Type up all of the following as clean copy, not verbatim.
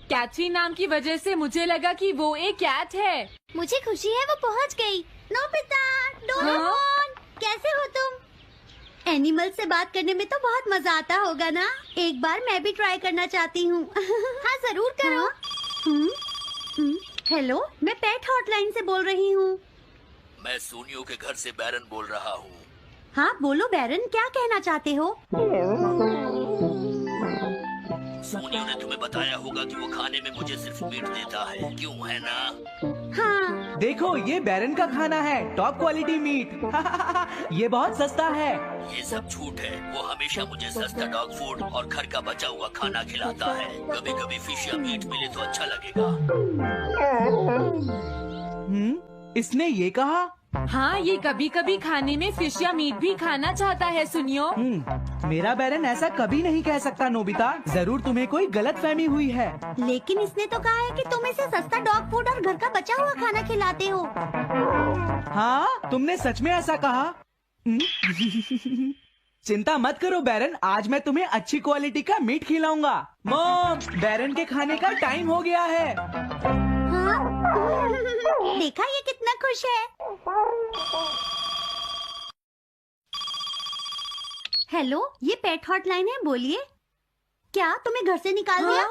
Catherine नाम की वजह से मुझे लगा कि वो एक कैट है। मुझे खुशी है वो पहुंच गई। नोबिता, डोरेमोन, कैसे हो तुम? एनिमल से बात करने में तो बहुत मजा आता होगा ना? एक बार मैं भी ट्राई करना चाहती हूँ। हाँ जरूर करो। हेलो, मैं पेट हॉटलाइन से बोल रही हूँ। मैं सोनियो के घर से बैरन बोल रहा हूँ। हाँ बोलो बैरन, क्या कहना चाहते हो? सोनियो ने तुम्हें बताया होगा कि वो खाने में मुझे सिर्फ मीट देता है, क्यों है ना? हाँ। देखो ये बैरन का खाना है, टॉप क्वालिटी मीट। ये बहुत सस्ता है। ये सब झूठ है। वो हमेशा मुझे सस्ता डॉग फूड और घर का बचा हुआ खाना खिलाता है। कभी कभी फिश या मीट मिले तो अच्छा लगेगा। इसने ये कहा? हाँ, ये कभी कभी खाने में फिश या मीट भी खाना चाहता है। सुनियो, मेरा बैरन ऐसा कभी नहीं कह सकता नोबिता। जरूर तुम्हें कोई गलतफहमी हुई है। लेकिन इसने तो कहा है कि तुम इसे सस्ता डॉग फूड और घर का बचा हुआ खाना खिलाते हो। हाँ, तुमने सच में ऐसा कहा? चिंता मत करो बैरन, आज मैं तुम्हें अच्छी क्वालिटी का मीट खिलाऊंगा। मॉम, बैरन के खाने का टाइम हो गया है। हाँ? देखा ये कितना खुश है। हेलो, ये पेट हॉटलाइन है, बोलिए। क्या तुम्हें घर से निकाल दिया?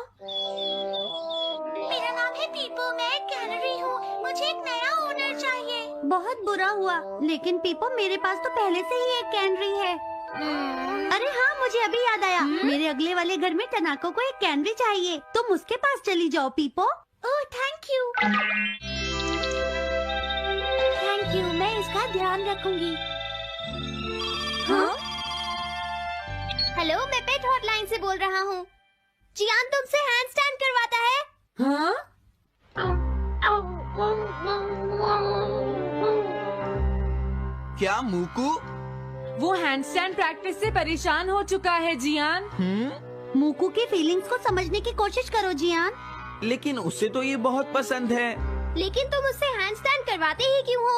मेरा नाम है पीपो, मैं एक कैनरी हूँ। मुझे एक नया ओनर चाहिए। बहुत बुरा हुआ, लेकिन पीपो मेरे पास तो पहले से ही एक कैनरी है। अरे हाँ, मुझे अभी याद आया। मेरे अगले वाले घर में टनाको को एक कैनरी चाहिए। तुम उसके पास चली जाओ पीपो। Oh thank you. Thank you, मैं इसका ध्यान रखूंगी। हाँ? हेलो, मैं पेट हॉटलाइन से बोल रहा हूँ। जियान तुमसे हैंड स्टैंड करवाता है। हाँ? क्या मूकू? वो हैंडस्टैंड प्रैक्टिस से परेशान हो चुका है जियान। मूकू की फीलिंग्स को समझने की कोशिश करो जियान। लेकिन उसे तो ये बहुत पसंद है। लेकिन तुम उससे हैंडस्टैंड करवाते ही क्यों हो?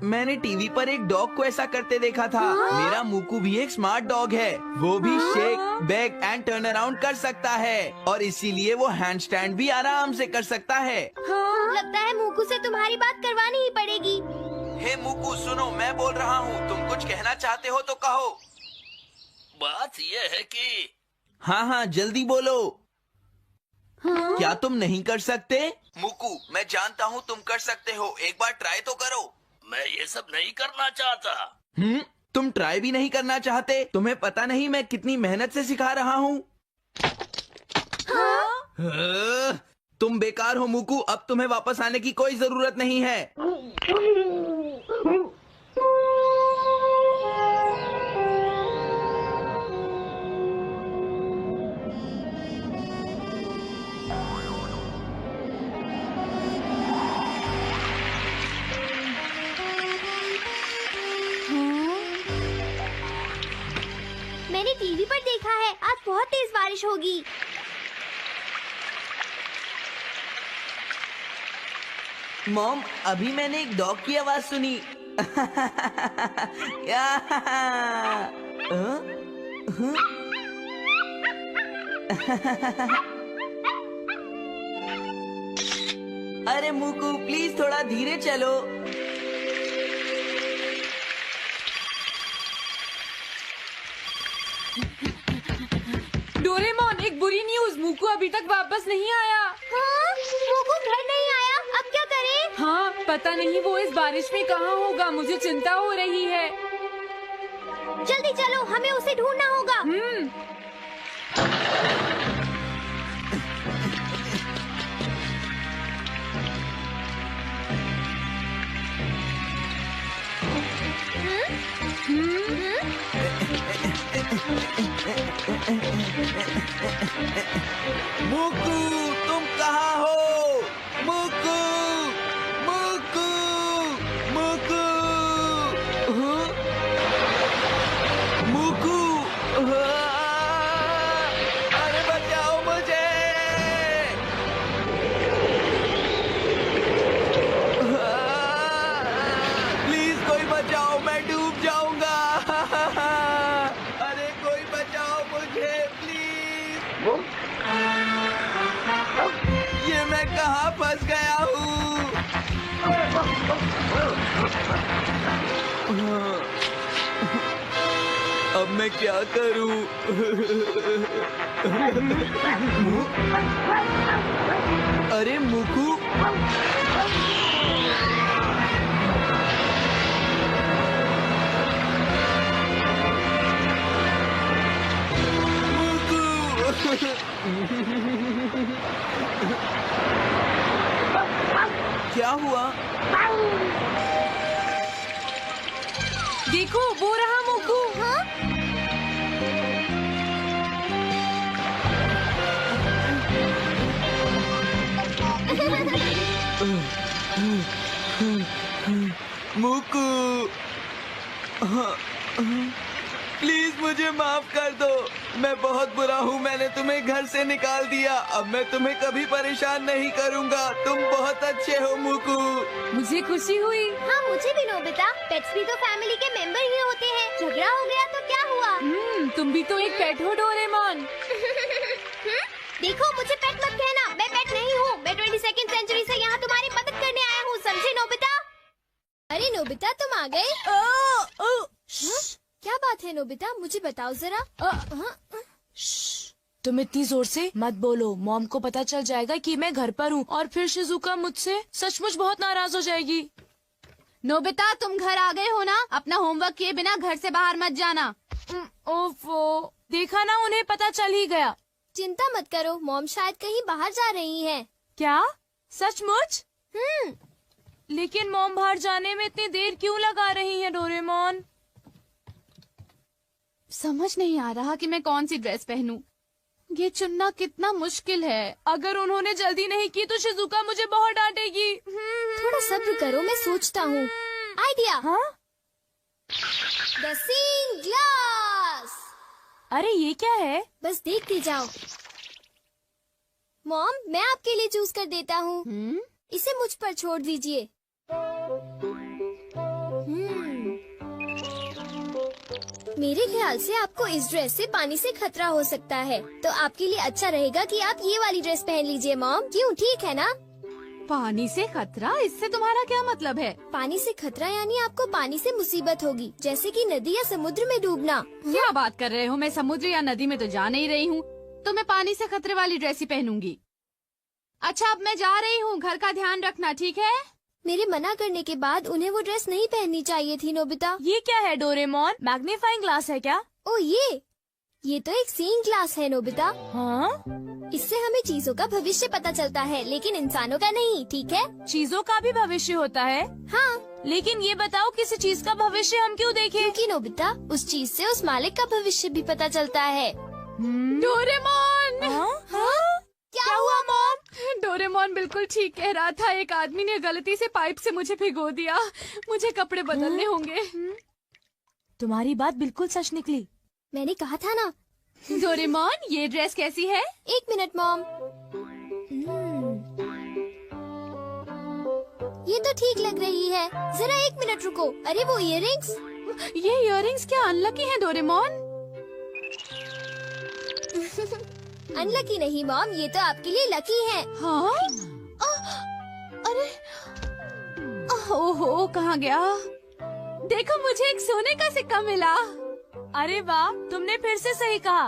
मैंने टीवी पर एक डॉग को ऐसा करते देखा था। मेरा मूकू भी एक स्मार्ट डॉग है। वो भी shake, back and turn around कर सकता है और इसीलिए वो हैंड स्टैंड भी आराम से कर सकता है। लगता है मूकू से तुम्हारी बात करवानी ही पड़ेगी। हे मूकू सुनो, मैं बोल रहा हूँ, तुम कुछ कहना चाहते हो तो कहो। बात ये है कि हाँ हाँ जल्दी बोलो। क्या तुम नहीं कर सकते? मूकू, मैं जानता हूँ तुम कर सकते हो, एक बार ट्राई तो करो। मैं ये सब नहीं करना चाहता। तुम ट्राई भी नहीं करना चाहते? तुम्हें पता नहीं मैं कितनी मेहनत से सिखा रहा हूँ। तुम बेकार हो मूकू, अब तुम्हें वापस आने की कोई जरूरत नहीं है। मैंने टीवी पर देखा है आज बहुत तेज बारिश होगी। मॉम, अभी मैंने एक डॉग की आवाज सुनी। अरे मूकू प्लीज थोड़ा धीरे चलो। डोरेमोन, एक बुरी न्यूज, मूकू अभी तक वापस नहीं आया। हाँ? मूकू घर नहीं आया, अब क्या करें? हाँ, पता नहीं वो इस बारिश में कहाँ होगा, मुझे चिंता हो रही है। जल्दी चलो, हमें उसे ढूंढना होगा। मूकू तुम कहाँ हो? मूकू, मूकू, मूकू, मूकू, अरे बचाओ मुझे। प्लीज कोई बचाओ, मैं डूब जाऊंगा। अरे कोई बचाओ मुझे प्लीज। यहाँ फंस गया हूँ। अब मैं क्या करूँ? अरे मुकू, क्या हुआ? देखो वो रहा मुकू। हाँ? मुकू, प्लीज मुझे माफ कर दो। मैं बहुत बुरा हूँ, मैंने तुम्हें घर से निकाल दिया। अब मैं तुम्हें कभी परेशान नहीं करूँगा। तुम बहुत अच्छे हो मुकू। मुझे खुशी हुई। हाँ मुझे भी नोबिता, पेट्स भी तो फैमिली के मेंबर ही होते हैं। झगड़ा हो गया तो क्या हुआ? तुम भी तो एक पेट हो डोरेमोन। देखो मुझे पेट मत कहना, मैं पेट नहीं हूँ। मैं 22वीं सेंचुरी से यहाँ तुम्हारी मदद करने आया हूँ, समझे नोबिता? अरे नोबिता तुम आ गए? क्या बात है नोबिता, मुझे बताओ जरा। तुम इतनी जोर से मत बोलो, मॉम को पता चल जाएगा कि मैं घर पर हूँ और फिर शिजुका मुझसे सचमुच बहुत नाराज हो जाएगी। नोबिता तुम घर आ गए हो ना? अपना होमवर्क किए बिना घर से बाहर मत जाना। ओफो, देखा ना, उन्हें पता चल ही गया। चिंता मत करो, मॉम शायद कहीं बाहर जा रही हैं। क्या सचमुच? लेकिन मॉम बाहर जाने में इतनी देर क्यों लगा रही है डोरेमोन? समझ नहीं आ रहा कि मैं कौन सी ड्रेस पहनूं। ये चुनना कितना मुश्किल है। अगर उन्होंने जल्दी नहीं की तो शिजुका मुझे बहुत डांटेगी। थोड़ा सब्र करो, मैं सोचता हूँ। आइडिया। हाँ? The scene glass. अरे ये क्या है? बस देखते जाओ। मॉम मैं आपके लिए चूज कर देता हूँ। इसे मुझ पर छोड़ दीजिए। मेरे ख्याल से आपको इस ड्रेस से पानी से खतरा हो सकता है, तो आपके लिए अच्छा रहेगा कि आप ये वाली ड्रेस पहन लीजिए मॉम। क्यों, ठीक है ना? पानी से खतरा? इससे तुम्हारा क्या मतलब है? पानी से खतरा यानी आपको पानी से मुसीबत होगी, जैसे कि नदी या समुद्र में डूबना। क्या बात कर रहे हो? मैं समुद्र या नदी में तो जा नहीं रही हूँ, तो मैं पानी से खतरे वाली ड्रेस ही पहनूंगी। अच्छा अब मैं जा रही हूँ, घर का ध्यान रखना, ठीक है? मेरे मना करने के बाद उन्हें वो ड्रेस नहीं पहननी चाहिए थी नोबिता। ये क्या है डोरेमोन? मैग्नीफाइंग ग्लास है क्या? ओ ये तो एक सीन ग्लास है नोबिता। हाँ? इससे हमें चीजों का भविष्य पता चलता है, लेकिन इंसानों का नहीं, ठीक है? चीजों का भी भविष्य होता है? हाँ। लेकिन ये बताओ किसी चीज का भविष्य हम क्यों देखें? क्योंकि नोबिता उस चीज से उस मालिक का भविष्य भी पता चलता है। डोरेमोन! हाँ? क्या हुआ मॉम? डोरेमोन बिल्कुल ठीक कह रहा था। एक आदमी ने गलती से पाइप से मुझे भिगो दिया। मुझे कपड़े बदलने होंगे। तुम्हारी बात बिल्कुल सच निकली। मैंने कहा था ना। डोरेमोन ये ड्रेस कैसी है? एक मिनट मॉम। ये तो ठीक लग रही है। जरा एक मिनट रुको। अरे वो इयररिंग्स। ये इयररिंग्स क्या अनलकी हैं डोरेमोन? अनलकी नहीं मॉम, ये तो आपके लिए लकी है। हाँ? अरे ओहो, कहाँ गया? देखो मुझे एक सोने का सिक्का मिला। अरे वाह, तुमने फिर से सही कहा।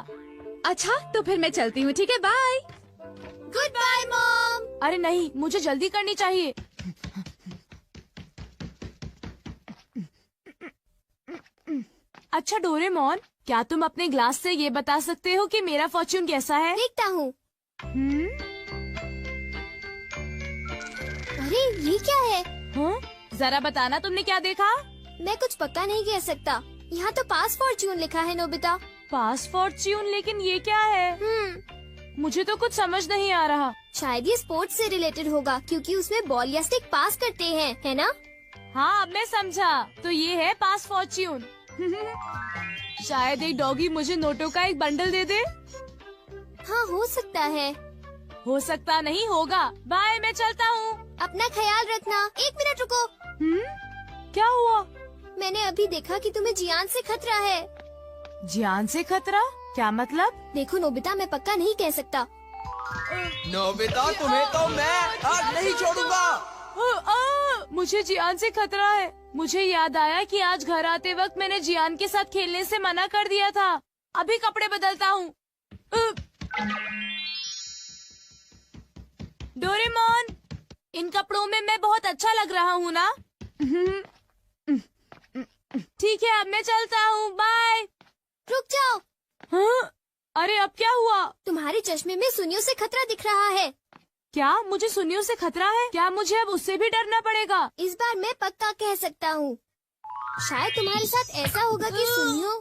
अच्छा तो फिर मैं चलती हूँ, ठीक है? बाय। Goodbye mom. अरे नहीं, मुझे जल्दी करनी चाहिए। अच्छा डोरेमोन, क्या तुम अपने ग्लास से ये बता सकते हो कि मेरा फॉर्च्यून कैसा है? देखता हूँ। अरे ये क्या है? हाँ? जरा बताना तुमने क्या देखा? मैं कुछ पक्का नहीं कह सकता। यहाँ तो पास फॉर्च्यून लिखा है नोबिता। पास फॉर्च्यून? लेकिन ये क्या है? मुझे तो कुछ समझ नहीं आ रहा। शायद ये स्पोर्ट्स से रिलेटेड होगा, क्योंकि उसमें बॉल या स्टिक पास करते हैं, है ना? हाँ अब मैं समझा, तो ये है पास फॉर्च्यून। शायद एक डॉगी मुझे नोटों का एक बंडल दे दे। हाँ हो सकता है। हो सकता नहीं, होगा। बाय, मैं चलता हूँ। अपना ख्याल रखना। एक मिनट रुको। क्या हुआ? मैंने अभी देखा कि तुम्हें जियान से खतरा है। जियान से खतरा? क्या मतलब? देखो नोबिता, मैं पक्का नहीं कह सकता, नोबिता, तुम्हें तो मैं आज नहीं छोड़ूंगा। मुझे जियान से खतरा है। मुझे याद आया कि आज घर आते वक्त मैंने जियान के साथ खेलने से मना कर दिया था। अभी कपड़े बदलता हूँ। डोरेमोन, इन कपड़ों में मैं बहुत अच्छा लग रहा हूँ ना? ठीक है, अब मैं चलता हूँ। बाय। रुक जाओ। हाँ? अरे अब क्या हुआ? तुम्हारे चश्मे में सुनियों से खतरा दिख रहा है। क्या मुझे सुनियों से खतरा है? क्या मुझे अब उससे भी डरना पड़ेगा? इस बार मैं पक्का कह सकता हूँ। शायद तुम्हारे साथ ऐसा होगा कि सुनियो।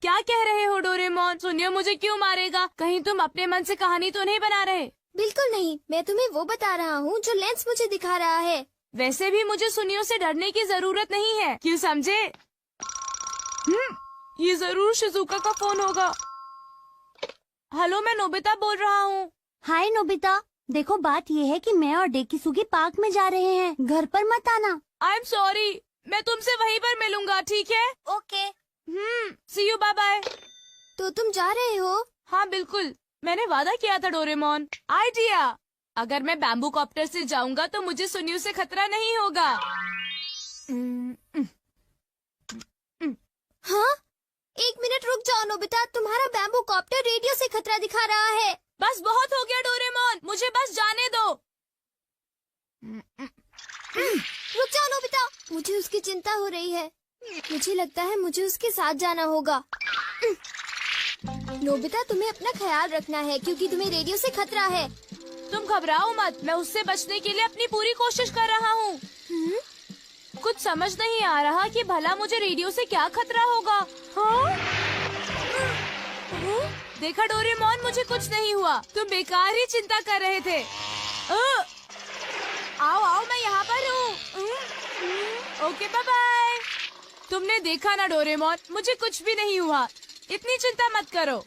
क्या कह रहे हो डोरेमोन? सुनियो मुझे क्यों मारेगा? कहीं तुम अपने मन से कहानी तो नहीं बना रहे? बिल्कुल नहीं, मैं तुम्हें वो बता रहा हूँ जो लेंस मुझे दिखा रहा है। वैसे भी मुझे सुनियों से डरने की जरूरत नहीं है, क्यों समझे? ये जरूर शिजुका का फोन होगा। हेलो, मैं नोबिता बोल रहा हूँ। हाय नोबिता, देखो बात ये है कि मैं और डेकिसुगी पार्क में जा रहे हैं। घर पर मत आना। आई एम सॉरी, मैं तुमसे वहीं पर मिलूंगा, ठीक है? Okay. See you, bye bye. तो तुम जा रहे हो? हाँ बिल्कुल, मैंने वादा किया था डोरेमोन। आइडिया, अगर मैं बैम्बू कॉप्टर से जाऊंगा तो मुझे सुनियों से खतरा नहीं होगा। हाँ? 1 मिनट रुक जाओ नोबिता, तुम्हारा बैम्बू कॉप्टर रेडियो से खतरा दिखा रहा है। बस बहुत हो गया डोरेमोन, मुझे बस जाने दो। रुक जाओ नोबिता, मुझे उसकी चिंता हो रही है। मुझे लगता है मुझे उसके साथ जाना होगा। नोबिता, तुम्हें अपना ख्याल रखना है क्योंकि तुम्हें रेडियो से खतरा है। तुम घबराओ मत, मैं उससे बचने के लिए अपनी पूरी कोशिश कर रहा हूँ। कुछ समझ नहीं आ रहा कि भला मुझे रेडियो से क्या खतरा होगा। हाँ? देखा डोरेमोन, मुझे कुछ नहीं हुआ। तुम बेकार ही चिंता कर रहे थे। आओ आओ, मैं यहाँ पर हूँ। Okay, bye bye. तुमने देखा ना डोरेमोन, मुझे कुछ भी नहीं हुआ। इतनी चिंता मत करो।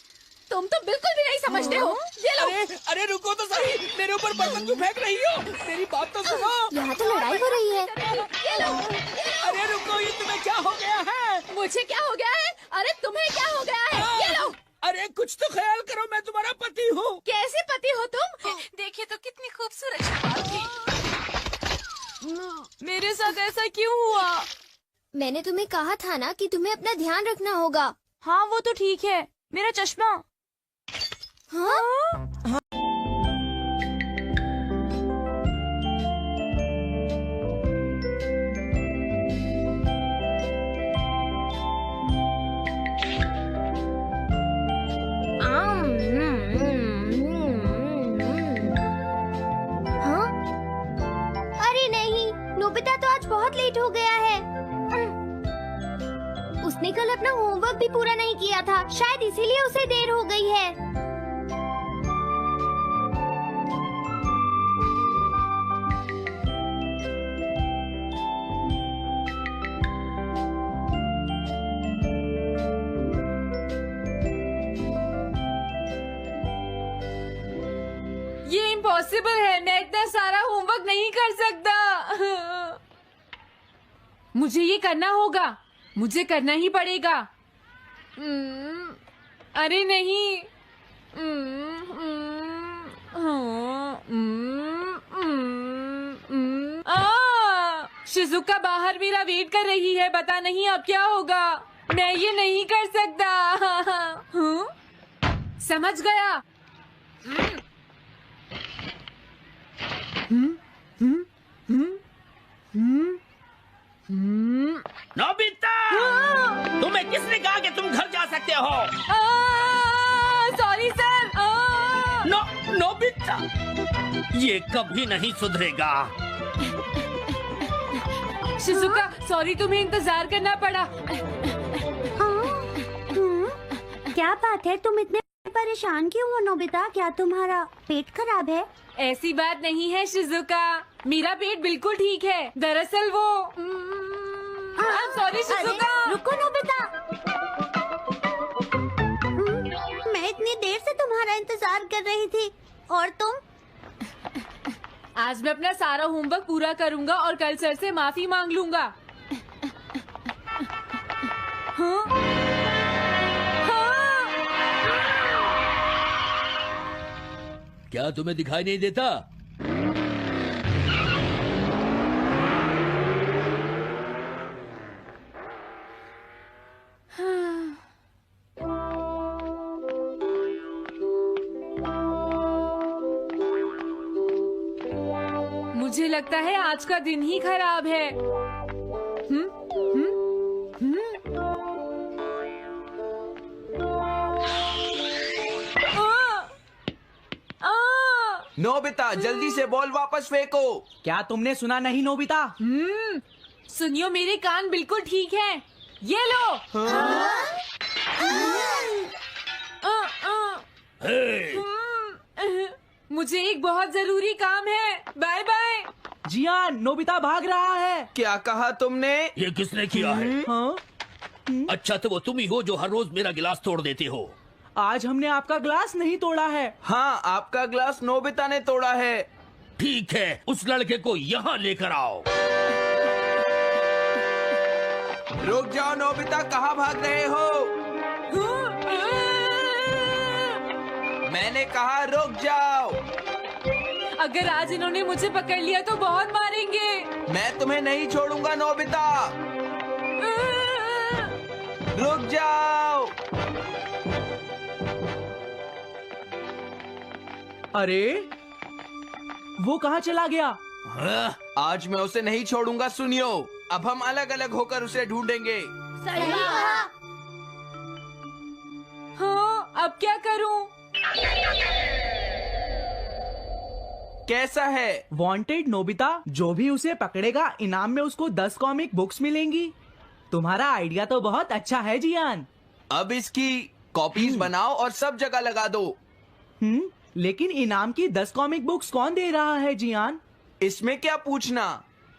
तुम तो बिल्कुल भी नहीं समझते हो। ये लो। अरे रुको तो सही, मेरे ऊपर बर्तन क्यों फेंक रही हो? मेरी बात तो सुनो। यहाँ तो लड़ाई हो रही है। ये लो। अरे रुको, ये तुम्हें क्या हो गया है? मुझे क्या हो गया है? अरे तुम्हें क्या हो गया है? ये लो। अरे कुछ तो ख्याल करो, मैं तुम्हारा पति हूँ। कैसे पति हो तुम? देखिए तो कितनी खूबसूरत शक्ल थी। मेरे साथ ऐसा क्यों हुआ? मैंने तुम्हें कहा था ना कि तुम्हें अपना ध्यान रखना होगा। हाँ वो तो ठीक है। मेरा चश्मा। हाँ? हाँ? अरे नहीं, नोबिता तो आज बहुत लेट हो गया है। उसने कल अपना होमवर्क भी पूरा नहीं किया था, शायद इसीलिए उसे देर हो गई है। ये इम्पॉसिबल है, मैं इतना सारा होमवर्क नहीं कर सकता। मुझे ये करना होगा, मुझे करना ही पड़ेगा। अरे नहीं। शिजुका बाहर मेरा वेट कर रही है, पता नहीं अब क्या होगा। मैं ये नहीं कर सकता। समझ गया। नोबिता, तुम्हें किसने कहा कि तुम घर जा सकते हो? Sorry sir. नोबिता, ये कभी नहीं सुधरेगा। शिजुका सॉरी, तुम्हें इंतजार करना पड़ा। क्या बात है, तुम इतने परेशान क्यों हो नोबिता? क्या तुम्हारा पेट खराब है? ऐसी बात नहीं है शिजुका, मेरा पेट बिल्कुल ठीक है। दरअसल वो सॉरी शिजुका। रुको नोबिता, मैं इतनी देर से तुम्हारा इंतजार कर रही थी और तुम? आज मैं अपना सारा होमवर्क पूरा करूंगा और कल सर से माफी मांग लूंगा। हाँ? हाँ? क्या तुम्हें दिखाई नहीं देता? मुझे लगता है आज का दिन ही खराब है। नोबिता जल्दी से बॉल वापस फेंको। क्या तुमने सुना नहीं नोबिता? सुनियो, मेरे कान बिल्कुल ठीक हैं। ये लो। हे! मुझे एक बहुत जरूरी काम है। Bye bye. जियान, नोबिता भाग रहा है। क्या कहा तुमने? ये किसने किया है? हाँ? अच्छा तो वो तुम ही हो जो हर रोज मेरा गिलास तोड़ देते हो। आज हमने आपका ग्लास नहीं तोड़ा है। हाँ, आपका ग्लास नोबिता ने तोड़ा है। ठीक है, उस लड़के को यहाँ लेकर आओ। रुक जाओ नोबिता, कहाँ भाग रहे हो? मैंने कहा रुक जाओ। अगर आज इन्होंने मुझे पकड़ लिया तो बहुत मारेंगे। मैं तुम्हें नहीं छोड़ूंगा नोबिता। रुक जाओ। अरे वो कहाँ चला गया? हाँ? आज मैं उसे नहीं छोड़ूंगा। सुनियो, अब हम अलग अलग होकर उसे ढूंढेंगे। सही कहा। हाँ, अब क्या करूं? कैसा है? वांटेड नोबिता, जो भी उसे पकड़ेगा इनाम में उसको 10 कॉमिक बुक्स मिलेंगी। तुम्हारा आइडिया तो बहुत अच्छा है जियान। अब इसकी कॉपीज बनाओ और सब जगह लगा दो। लेकिन इनाम की 10 कॉमिक बुक्स कौन दे रहा है जियान? इसमें क्या पूछना,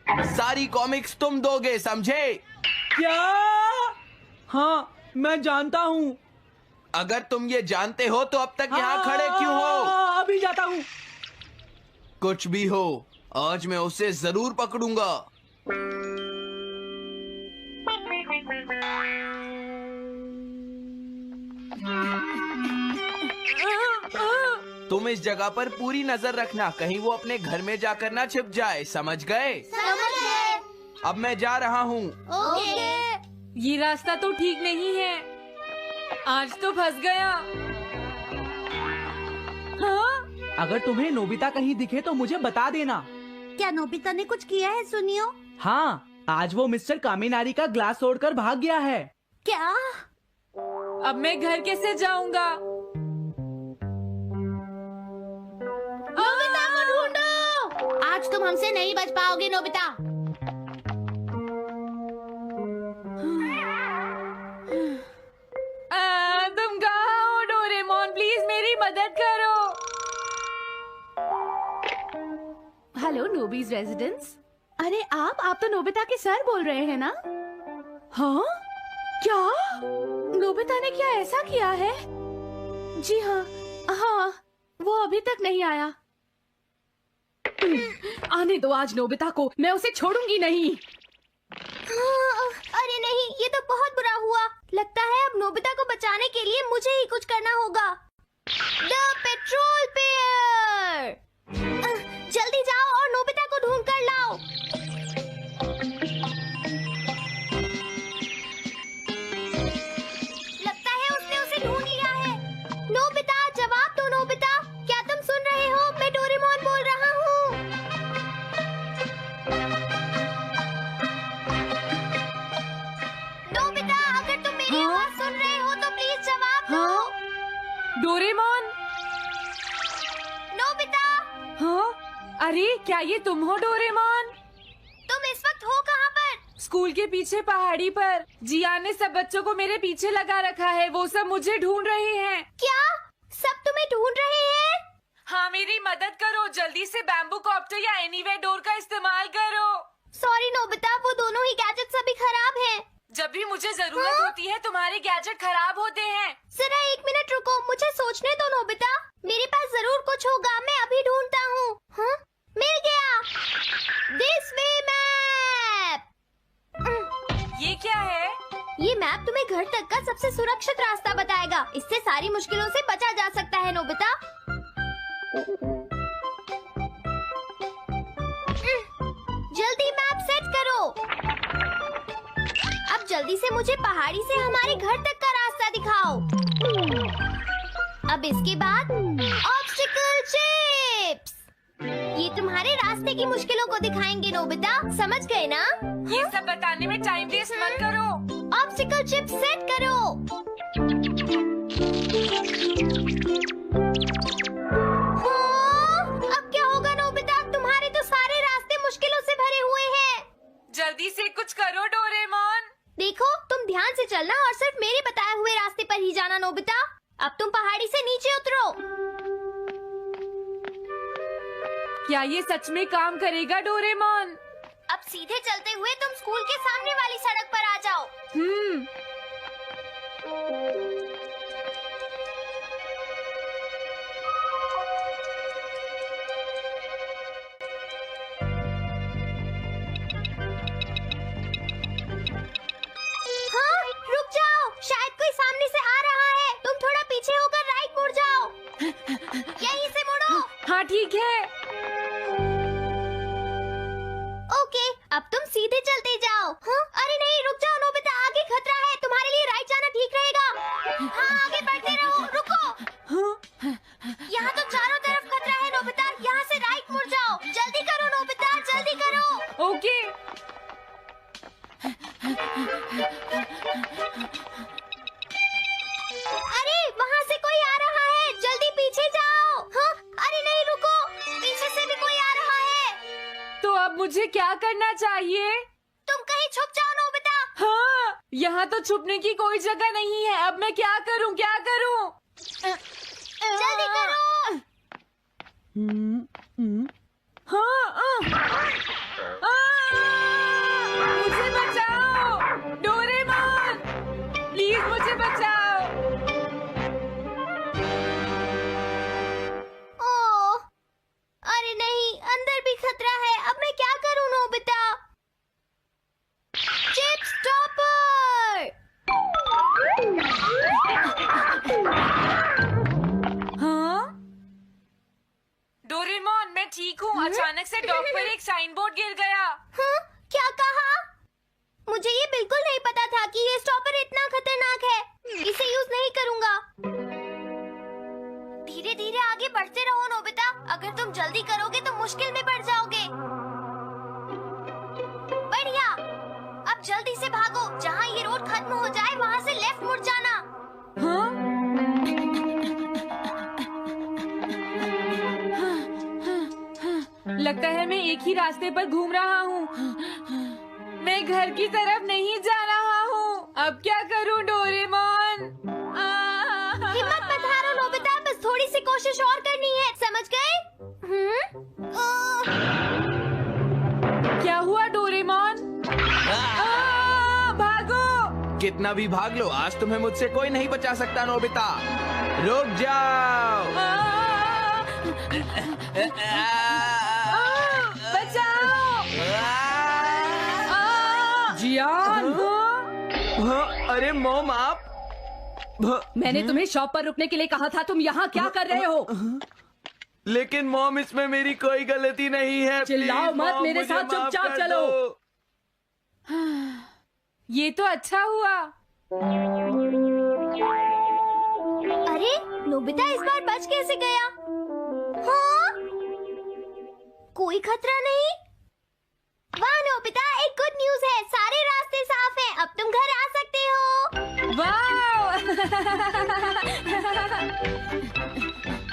सारी कॉमिक्स तुम दोगे, समझे? क्या? हाँ, मैं जानता हूँ। अगर तुम ये जानते हो तो अब तक यहाँ खड़े क्यों हो? अभी जाता हूँ। कुछ भी हो, आज मैं उसे जरूर पकड़ूंगा। तुम इस जगह पर पूरी नजर रखना, कहीं वो अपने घर में जाकर ना छिप जाए, समझ गए? समझ गए। अब मैं जा रहा हूँ। ओके। ये रास्ता तो ठीक नहीं है। आज तो फंस गया। हाँ? अगर तुम्हें नोबिता कहीं दिखे तो मुझे बता देना। क्या नोबिता ने कुछ किया है सुनियो? हाँ, आज वो मिस्टर कामिनारी का ग्लास तोड़कर भाग गया है। क्या? अब मैं घर कैसे जाऊंगा? नोबिता को ढूंढो। आज तुम हमसे नहीं बच पाओगे नोबिता। तुम कहाँ हो डोरेमोन? प्लीज मेरी मदद करो। Hello Nobi's residence. अरे आप तो नोबिता के सर बोल रहे हैं ना? हाँ? क्या? नोबिता ने क्या ऐसा किया है? जी हाँ, हाँ, वो अभी तक नहीं आया। आने दो आज नोबिता को, मैं उसे छोड़ूंगी नहीं। अरे नहीं, ये तो बहुत बुरा हुआ। लगता है अब नोबिता को बचाने के लिए मुझे ही कुछ करना होगा। The petrol pair. जल्दी जाओ और नोबिता को ढूंढ कर लाओ। लगता है उसने उसे ढूंढ लिया है। नोबिता, जवाब दो नोबिता। क्या तुम सुन रहे हो? मैं डोरेमोन बोल रहा हूँ। नोबिता, अगर तुम मेरी आवाज सुन रहे हो तो प्लीज जवाब दो। डोरेमोन? नोबिता, हाँ? अरे क्या ये तुम हो डोरेमोन? तुम इस वक्त हो कहाँ पर? स्कूल के पीछे पहाड़ी पर। जिया ने सब बच्चों को मेरे पीछे लगा रखा है। वो सब मुझे ढूंढ रहे हैं। क्या? सब तुम्हें ढूंढ रहे हैं? हाँ, मेरी मदद करो। जल्दी से बैम्बू कॉप्टर या एनीवेयर डोर का इस्तेमाल करो। सॉरी नोबिता, वो दोनों ही गैजेट्स अभी खराब हैं। जब भी मुझे जरूरत होती है तुम्हारे गैजेट खराब होते हैं। जरा 1 मिनट रुको, मुझे सोचने दो नोबिता। मेरे पास जरूर कुछ होगा, मैं अभी ढूंढता हूँ। हाँ? मिल गया। This way map. ये क्या है? ये मैप तुम्हें घर तक का सबसे सुरक्षित रास्ता बताएगा। इससे सारी मुश्किलों से बचा जा सकता है नोबिता। जल्दी मैप सेट करो। अब जल्दी से मुझे पहाड़ी से हमारे घर तक का रास्ता दिखाओ। अब इसके बाद ऑब्स्टिकल चिप्स। ये तुम्हारे रास्ते की मुश्किलों को दिखाएंगे नोबिता, समझ गए ना? ये सब बताने में टाइम वेस्ट मत करो। ऑब्स्टिकल चिप्स सेट करो। हाँ, अब क्या होगा नोबिता? तुम्हारे तो सारे रास्ते मुश्किलों से भरे हुए हैं। जल्दी से कुछ करो डोरेमोन। देखो, तुम ध्यान से चलना और सिर्फ मेरे बताए हुए रास्ते पर ही जाना नोबिता। अब तुम पहाड़ी से नीचे उतरो। क्या ये सच में काम करेगा डोरेमोन? अब सीधे चलते हुए तुम स्कूल के सामने वाली सड़क पर आ जाओ। हाँ, रुक जाओ, शायद कोई सामने से आ रहा है। तुम थोड़ा पीछे होकर राइट मुड़ जाओ। यहीं से मुड़ो। हाँ ठीक है। ओके, अब तुम सीधे चलते जाओ। हाँ? अरे नहीं, रुक जाओ नोबिता, आगे खतरा है। तुम्हारे लिए राइट जाना ठीक रहेगा। हाँ, आगे बढ़ते रहो। रुको, यहाँ तो चारों तरफ खतरा है नोबिता। यहाँ से राइट मुड़ जाओ। जल्दी करो नोबिता, जल्दी करो। ओके। अरे वहाँ से कोई आ रहा है, जल्दी पीछे जाओ। हाँ? अरे नहीं, रुको, पीछे से भी कोई आ रहा है। तो अब मुझे क्या करना चाहिए? तुम कहीं छुप जाओ नोबिता। हाँ, यहाँ तो छुपने की कोई जगह नहीं है। अब मैं क्या करूँ, क्या करूँ? जल्दी करो। हाँ, मुझे बचाओ डोरेमोन, प्लीज मुझे बचाओ। ओह, अरे नहीं, अंदर भी खतरा है। अब मैं क्या करूं नोबिता? Chip stopper. हाँ? डोरेमोन, मैं ठीक हूँ। अचानक से डॉग पर एक साइन बोर्ड गिर गया। हाँ? क्या कहा? मुझे ये बिल्कुल नहीं पता था कि ये स्टॉपर इतना खतरनाक है। इसे यूज नहीं करूंगा। धीरे धीरे आगे बढ़ते रहो नोबिता। अगर तुम जल्दी करोगे तो मुश्किल में पड़ जाओगे। बढ़िया, अब जल्दी से भागो। जहाँ ये रोड खत्म हो जाए वहाँ से लेफ्ट मुड़ जाना। हाँ? लगता है मैं एक ही रास्ते पर घूम रहा हूँ। मैं घर की तरफ नहीं जा रहा हूँ। अब क्या करूँ डोरेमोन? हिम्मत मत हारो नोबिता, बस थोड़ी सी कोशिश और करनी है, समझ गए? क्या हुआ डोरेमोन? भागो! कितना भी भाग लो, आज तुम्हें मुझसे कोई नहीं बचा सकता नोबिता। रुक जाओ। बचाओ! जियान! अरे मॉम, आप मैंने तुम्हें शॉप पर रुकने के लिए कहा था। तुम यहाँ क्या कर रहे हो? लेकिन मॉम, इसमें मेरी कोई गलती नहीं है। चिल्लाओ प्लीज, मत, मॉम, मेरे मुझे साथ माफ चुपचाप कर चलो। दो। ये तो अच्छा हुआ। अरे नोबिता इस बार बच कैसे गया? हाँ? कोई खतरा नहीं। वाह नोबिता, एक गुड न्यूज है, सारे रास्ते साफ हैं। अब तुम घर आ सकते हो। वाह!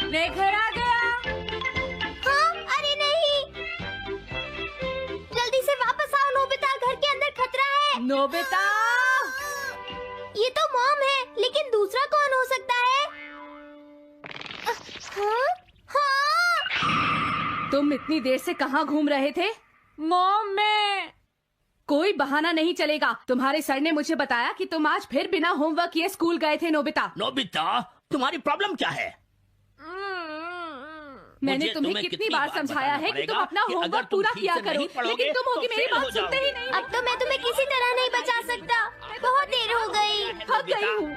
मैं घर आ गया। हाँ? अरे नहीं, जल्दी से वापस आओ नोबिता, घर के अंदर खतरा है। नोबिता! ये तो मॉम है, लेकिन दूसरा कौन हो सकता है? हाँ? हाँ? तुम इतनी देर से कहाँ घूम रहे थे? मॉम, मैं कोई बहाना नहीं चलेगा। तुम्हारे सर ने मुझे बताया कि तुम आज फिर बिना होमवर्क किए स्कूल गए थे नोबिता। नोबिता, तुम्हारी प्रॉब्लम क्या है? मैंने तुम्हें कितनी बार समझाया है कि तुम अपना होमवर्क पूरा किया करो, लेकिन तुम होगी मेरी बात सुनते ही नहीं। अब तो मैं तुम्हें किसी तरह नहीं बचा सकता। बहुत देर हो गई। थक गई हूँ।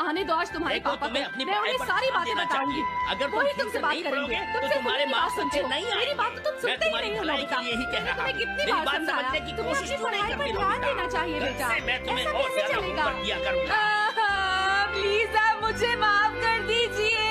आने दो आज तुम्हारे देखो, पापा तुम्हें को। अपनी मैं पढ़ाई उन्हें पर सारी ध्यान बातें देना बताऊंगी। चाहिए। अगर तुम वही ठीक तुमसे से बात नहीं करेंगे। पढ़ोगे, तो तुमसे तुम्हारे कितनी मार्क्स बार अच्छे सुनते नहीं हो? मेरी आएंगे। बात तो तुम मैं सुनते ही तुम्हारी नहीं हो भलाई नोबिता। के लिए ही कह मैंने रहा तुम्हें हूँ। कितनी मेरी बार बात समझाया? समझने की तुम्हें कोशिश अपनी क्यों नहीं पढ़ाई पर करती ध्यान नोबिता? देना चाहिए कल बेटा। से मैं तुम्हें ऐसा और कैसे ज्यादा चलेगा? होमवर्क दिया करूंगा। प्लीज आप मुझे माफ कर दीजिए।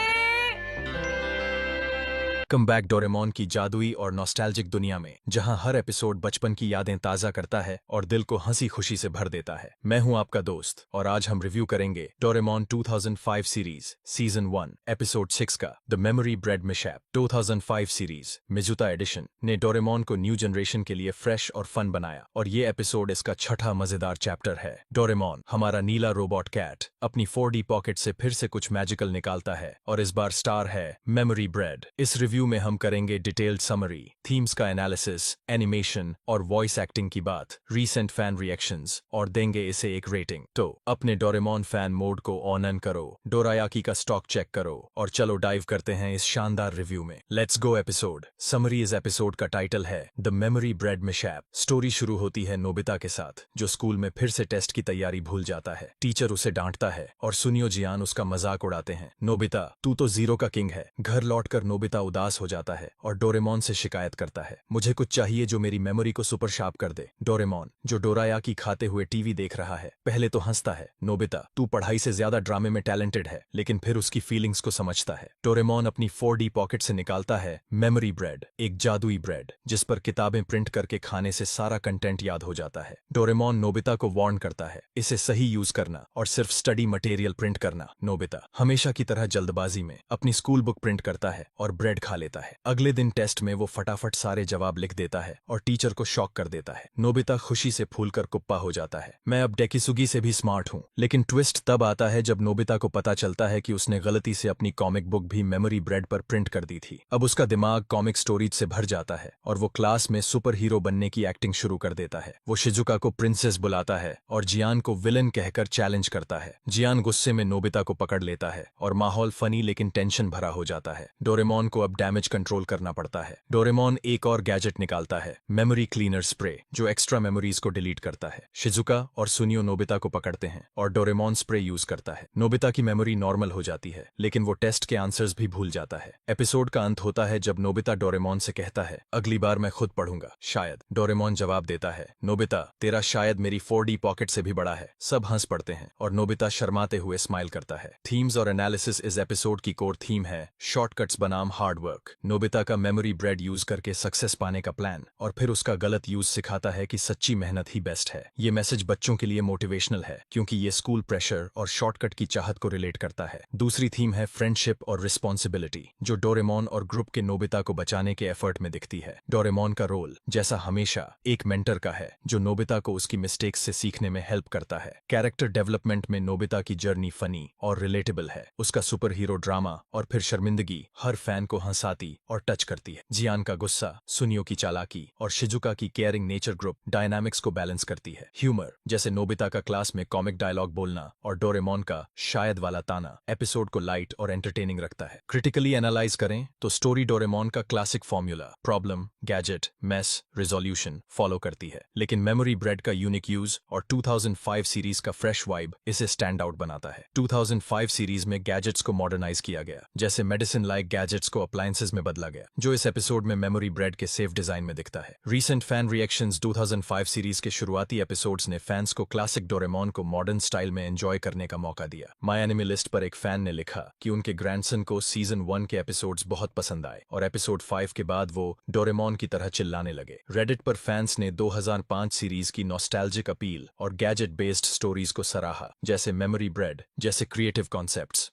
कम बैक डोरेमोन की जादुई और नॉस्टैल्जिक दुनिया में, जहां हर एपिसोड बचपन की यादें ताजा करता है और दिल को हंसी खुशी से भर देता है। मैं हूं आपका दोस्त और आज हम रिव्यू करेंगे डोरेमोन 2005 सीरीज सीजन 1 एपिसोड 6 का the memory bread mishap. 2005 series Mizuta edition ने डोरेमोन को न्यू जनरेशन के लिए फ्रेश और फन बनाया और ये एपिसोड इसका छठा मजेदार चैप्टर है। डोरेमोन, हमारा नीला रोबोट कैट, अपनी 4D पॉकेट से फिर से कुछ मैजिकल निकालता है और इस बार स्टार है मेमोरी ब्रेड। इस रिव्यू में हम करेंगे डिटेल्ड समरी, थीम्स का एनालिसिस, एनिमेशन और वॉइस एक्टिंग की बात, रीसेंट फैन रिएक्शंस और देंगे इसे एक रेटिंग। तो अपने डोरेमोन फैन मोड को ऑन ऑन करो, डोरायाकी का स्टॉक चेक करो और चलो डाइव करते हैं इस शानदार रिव्यू में। Let's go episode summary. इस एपिसोड का टाइटल है the memory bread mishap. Story शुरू होती है नोबिता के साथ, जो स्कूल में फिर से टेस्ट की तैयारी भूल जाता है। टीचर उसे डांटता है और सुनियो जियान उसका मजाक उड़ाते हैं। नोबिता, तू तो जीरो का किंग है। घर लौटकर नोबिता उदास हो जाता है और डोरेमोन से शिकायत करता है, मुझे कुछ चाहिए जो मेरी मेमोरी को सुपर शार्प कर दे। डोरेमोन, जो डोरायाकी खाते हुए टीवी देख रहा है, पहले तो हंसता है। नोबिता, तू पढ़ाई से ज्यादा ड्रामे में टैलेंटेड है, लेकिन फिर उसकी फीलिंग्स को समझता है। डोरेमोन अपनी 4D पॉकेट से निकालता है मेमोरी ब्रेड, एक जादुई ब्रेड जिस पर किताबें प्रिंट करके खाने से सारा कंटेंट याद हो जाता है। डोरेमोन नोबिता को वार्न करता है, इसे सही यूज करना और सिर्फ स्टडी मटेरियल प्रिंट करना। नोबिता हमेशा की तरह जल्दबाजी में अपनी स्कूल बुक प्रिंट करता है और ब्रेड खा लेता है। अगले दिन टेस्ट में वो फटाफट सारे जवाब लिख देता है और टीचर को शॉक कर देता है। नोबिता खुशी से फूलकर कुप्पा हो जाता है, मैं अब डेकिसुगी से भी स्मार्ट हूँ। लेकिन ट्विस्ट तब आता है जब नोबिता को पता चलता है कि उसने गलती से अपनी कॉमिक बुक भी मेमोरी ब्रेड पर प्रिंट कर दी थी। अब उसका दिमाग कॉमिक स्टोरीज से भर जाता है और वो क्लास में सुपर हीरो बनने की एक्टिंग शुरू कर देता है। वो शिजुका को प्रिंसेस बुलाता है और जियान को विलन कहकर चैलेंज करता है। जियान गुस्से में नोबिता को पकड़ लेता है और माहौल फनी लेकिन टेंशन भरा हो जाता है। डोरेमोन को अब डैमेज कंट्रोल करना पड़ता है। डोरेमोन एक और गैजेट निकालता है, मेमोरी क्लीनर स्प्रे, जो एक्स्ट्रा मेमोरीज को डिलीट करता है। शिजुका और सुनियो नोबिता को पकड़ते हैं और डोरेमोन स्प्रे यूज करता है। नोबिता की मेमोरी नॉर्मल हो जाती है, लेकिन वो टेस्ट के आंसर्स भी भूल जाता है। एपिसोड का अंत होता है जब नोबिता डोरेमोन से कहता है, अगली बार मैं खुद पढ़ूंगा, शायद। डोरेमोन जवाब देता है, नोबिता, तेरा शायद मेरी 4D पॉकेट से भी बड़ा है। सब हंस पड़ते हैं और नोबिता शर्माते हुए स्माइल करता है। थीम्स और एनालिसिस। इस एपिसोड की कोर थीम है शॉर्टकट्स बनाम हार्ड वर्क। नोबिता का मेमोरी ब्रेड यूज करके सक्सेस पाने का प्लान और फिर उसका गलत यूज सिखाता है कि सच्ची मेहनत ही बेस्ट है। ये मैसेज बच्चों के लिए मोटिवेशनल है क्योंकि ये स्कूल प्रेशर और शॉर्टकट की चाहत को रिलेट करता है। दूसरी थीम है फ्रेंडशिप और रिस्पॉन्सिबिलिटी, जो डोरेमोन और ग्रुप के नोबिता को बचाने के एफर्ट में दिखती है। डोरेमोन का रोल जैसा हमेशा एक मेंटर का है, जो नोबिता को उसकी मिस्टेक्स से सीखने में हेल्प करता है। कैरेक्टर डेवलपमेंट में नोबिता की जर्नी फनी और रिलेटेबल है। उसका सुपर हीरो ड्रामा और फिर शर्मिंदगी हर फैन को हंसाती और टच करती है। जियान का गुस्सा, सुनियो की चालाकी और शिजुका की केयरिंग नेचर ग्रुप डायनामिक्स को बैलेंस करती है। ह्यूमर, जैसे नोबिता का क्लास में कॉमिक डायलॉग बोलना और डोरेमोन का शायद वाला ताना, एपिसोड को लाइट और एंटरटेनिंग रखता है। क्रिटिकली एनालाइज करें तो स्टोरी डोरेमोन का classic formula problem, gadget, mess, resolution follow करती है, लेकिन मेमोरी ब्रेड का यूनिक यूज और 2005 सीरीज का फ्रेश वाइब इसे स्टैंड आउट बनाता है। 2005 सीरीज में गैजेट्स को मॉडर्नाइज किया गया, जैसे मेडिसिन लाइक गैजेट्स को अप्लायंसेज में बदला गया, जो इस एपिसोड में मेमोरी ब्रेड के सेफ डिजाइन में दिखता है। Recent fan reactions. 2005 सीरीज के शुरुआती एपिसोड्स ने फैंस को क्लासिक डोरेमोन को मॉडर्न स्टाइल में एंजॉय करने का मौका दिया। माय एनिमे लिस्ट पर एक फैन ने लिखा कि उनके ग्रैंडसन को सीजन 1 के एपिसोड्स बहुत पसंद आए और एपिसोड 5 के बाद वो डोरेमोन की तरह चिल्लाने लगे। रेडिट पर फैंस ने 2005 सीरीज की नॉस्टैल्जिक अपील और गैजेट बेस्ड स्टोरीज को सराहा, जैसे मेमोरी ब्रेड जैसे क्रिएटिव कॉन्सेप्ट्स।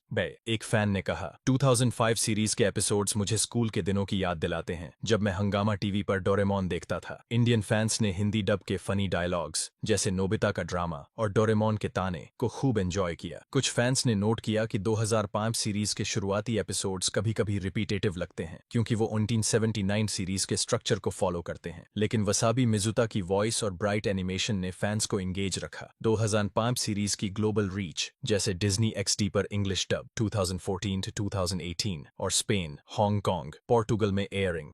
एक फैन ने कहा, 2005 सीरीज के एपिसोड्स मुझे स्कूल के दिनों की याद दिलाते हैं जब मैं हंगामा टीवी पर डोरेमोन देखता था। इंडियन फैंस ने हिंदी डब के फनी डायलॉग्स जैसे नोबिता का ड्रामा और डोरेमोन के ताने को खूब एंजॉय किया। कुछ फैंस ने नोट किया कि 2005 सीरीज के शुरुआती एपिसोड्स कभी-कभी रिपीटेटिव लगते हैं क्योंकि वो 1979 सीरीज के स्ट्रक्चर को फॉलो करते हैं, लेकिन वसाबी मिजुता की वॉइस और ब्राइट एनिमेशन ने फैंस को एंगेज रखा। 2005 सीरीज की ग्लोबल रीच, जैसे डिज्नी XD पर इंग्लिश डब डब 2014 to 2018 और स्पेन, हांगकांग, पोर्टुगल में एयरिंग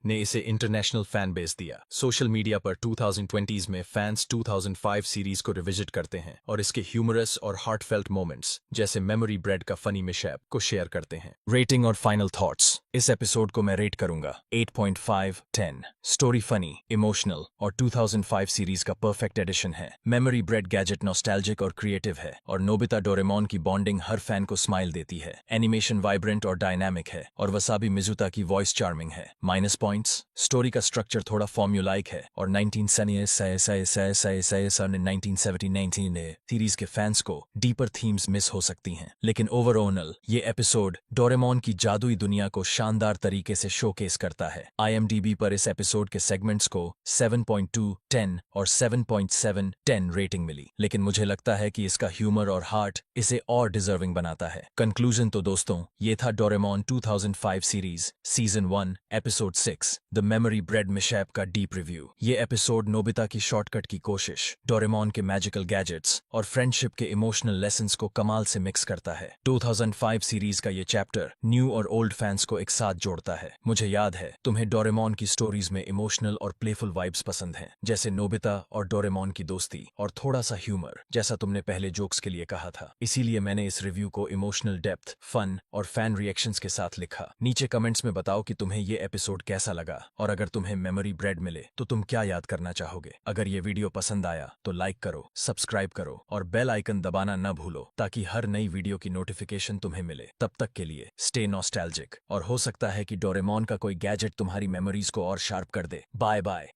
ने इसे इंटरनेशनल फैन बेस दिया। सोशल मीडिया पर 2020s में फैंस 2005 सीरीज को रिविजिट करते हैं और इसके ह्यूमरस और हार्टफेल्ट मोमेंट्स जैसे मेमोरी ब्रेड का फनी मिशैप को शेयर करते हैं। रेटिंग और फाइनल थॉट्स। इस एपिसोड को मैं रेट करूंगा 8.5/10। स्टोरी फनी, इमोशनल और 2005 सीरीज का परफेक्ट एडिशन है। मेमोरी ब्रेड गैजेट नॉस्टैल्जिक और क्रिएटिव है और नोबिता डोरेमोन की बॉन्डिंग हर फैन को स्माइल देती है। एनिमेशन वाइब्रेंट और डायनामिक है और वसाबी मिजुता की वॉइस चार्मिंग है। माइनस पॉइंट्स, स्टोरी का स्ट्रक्चर थोड़ा फॉर्म्यूलाइक है और 1979 ने सीरीज के फैंस को डीपर थीम्स मिस हो सकती हैं। लेकिन ओवरऑल ये एपिसोड डोरेमोन की जादुई दुनिया को शानदार तरीके से शोकेस करता है। IMDb पर इस एपिसोड के सेगमेंट्स को 7.2/10 और 7.7/10 रेटिंग मिली, लेकिन मुझे लगता है कि इसका ह्यूमर और हार्ट इसे और डिजर्विंग बनाता है। कंक्लूजन तो दोस्तों, ये था Doraemon 2005 series season 1 episode 6 the memory bread mishap का डीप रिव्यू। ये एपिसोड नोबिता की शॉर्टकट की कोशिश, डोरेमोन के मैजिकल गैजेट्स और फ्रेंडशिप के इमोशनल लेसन्स को कमाल से मिक्स करता है। 2005 सीरीज का ये चैप्टर न्यू और ओल्ड फैंस को एक साथ जोड़ता है। मुझे याद है तुम्हें डोरेमोन की स्टोरीज में इमोशनल और प्लेफुल वाइब्स पसंद हैं, जैसे नोबिता और डोरेमोन की दोस्ती और थोड़ा सा ह्यूमर, जैसा तुमने पहले जोक्स के लिए कहा था। इसीलिए मैंने इस रिव्यू को इमोशनल डेप्थ, फन और फैन रिएक्शंस के साथ लिखा। नीचे कमेंट्स में बताओ कि तुम्हें ये एपिसोड कैसा लगा और अगर तुम्हें मेमोरी ब्रेड मिले तो तुम क्या याद करना चाहोगे। अगर ये वीडियो पसंद आया तो लाइक करो, सब्सक्राइब करो और बेल आइकन दबाना न भूलो ताकि हर नई वीडियो की नोटिफिकेशन तुम्हें मिले। तब तक के लिए स्टे नॉस्टैल्जिक और हो सकता है कि डोरेमोन का कोई गैजेट तुम्हारी मेमोरीज को और शार्प कर दे। Bye bye.